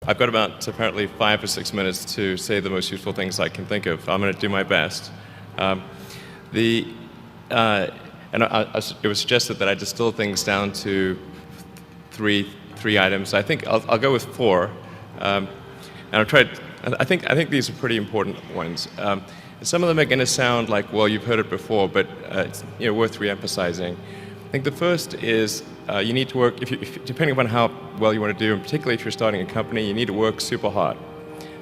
I've got about apparently 5 or 6 minutes to say the most useful things I can think of. I'm going to do my best. It was suggested that I distill things down to three items. I think I'll go with 4, and I'll try. I think these are pretty important ones. Some of them are going to sound like, well, you've heard it before, but it's worth re-emphasizing. I think the first is you need to work, depending upon how well you want to do, and particularly if you're starting a company, you need to work super hard.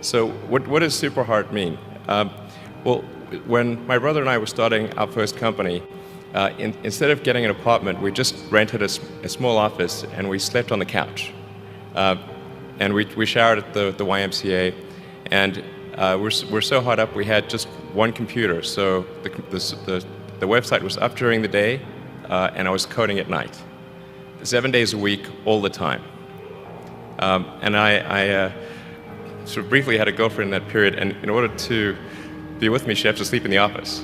So what does super hard mean? Well, when my brother and I were starting our first company, instead of getting an apartment, we just rented a small office and we slept on the couch. And we showered at the YMCA, and we're so hot up we had just one computer. So the website was up during the day, and I was coding at night, 7 days a week, all the time. And I sort of briefly had a girlfriend in that period, and in order to be with me, she had to sleep in the office.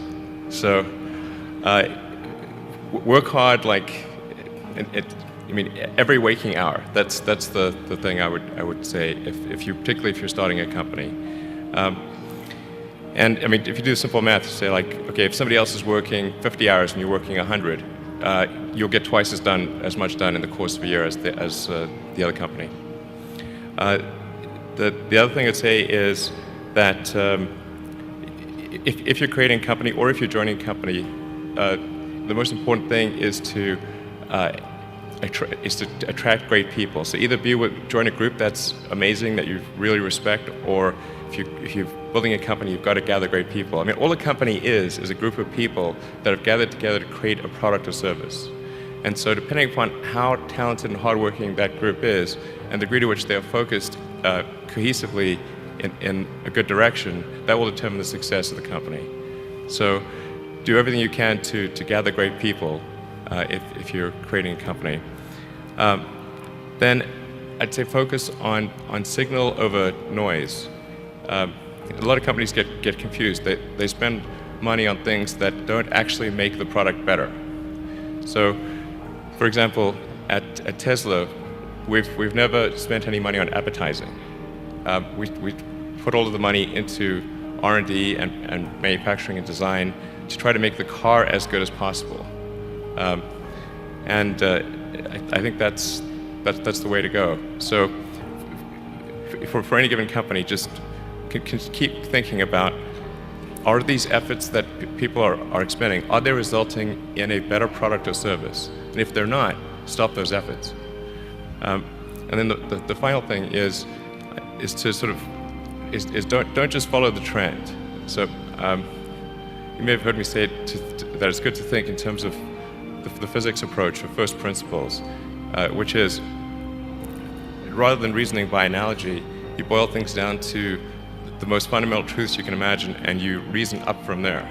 So work hard, like every waking hour. That's the thing I would say, particularly if you're starting a company. And I mean, if you do simple math, say like, okay, if somebody else is working 50 hours and you're working 100, you'll get twice as much done in the course of a year as the other company. The other thing I'd say is that if you're creating a company or if you're joining a company, the most important thing is to attract great people. So either join a group that's amazing, that you really respect, or if you're building a company, you've got to gather great people. I mean, all a company is a group of people that have gathered together to create a product or service. And so depending upon how talented and hardworking that group is, and the degree to which they are focused cohesively in a good direction, that will determine the success of the company. So do everything you can to gather great people if you're creating a company. Then I'd say focus on signal over noise. A lot of companies get confused. They spend money on things that don't actually make the product better. So, for example, at Tesla, we've never spent any money on advertising. We put all of the money into R&D and manufacturing and design to try to make the car as good as possible. And I think that's the way to go. So for any given company, just can keep thinking about, are these efforts that people are expending, are they resulting in a better product or service? And if they're not, stop those efforts. And then the final thing is to sort of don't just follow the trend. So you may have heard me say that it's good to think in terms of the physics approach of first principles, which is, rather than reasoning by analogy, you boil things down to the most fundamental truths you can imagine, and you reason up from there.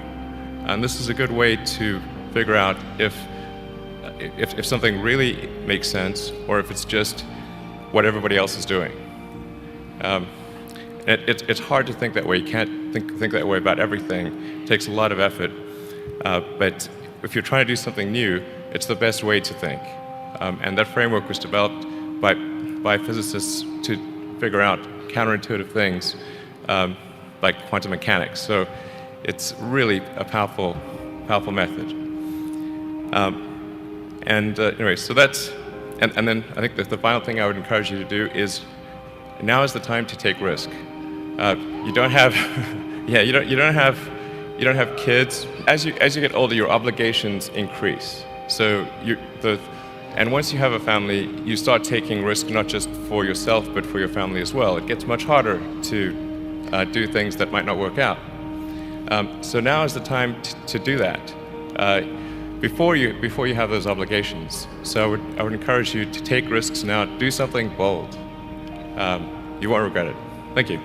And this is a good way to figure out if something really makes sense, or if it's just what everybody else is doing. It's hard to think that way. You can't think that way about everything. It takes a lot of effort. But if you're trying to do something new, it's the best way to think. And that framework was developed by physicists to figure out counterintuitive things like quantum mechanics. So it's really a powerful method. Anyway, so that's, and then I think that the final thing I would encourage you to do is, now is the time to take risk. You don't have, you don't have kids. As you get older, your obligations increase. So and once you have a family, you start taking risk not just for yourself but for your family as well. It gets much harder to do things that might not work out. So now is the time to do that before you have those obligations. So I would encourage you to take risks now. Do something bold. You won't regret it. Thank you.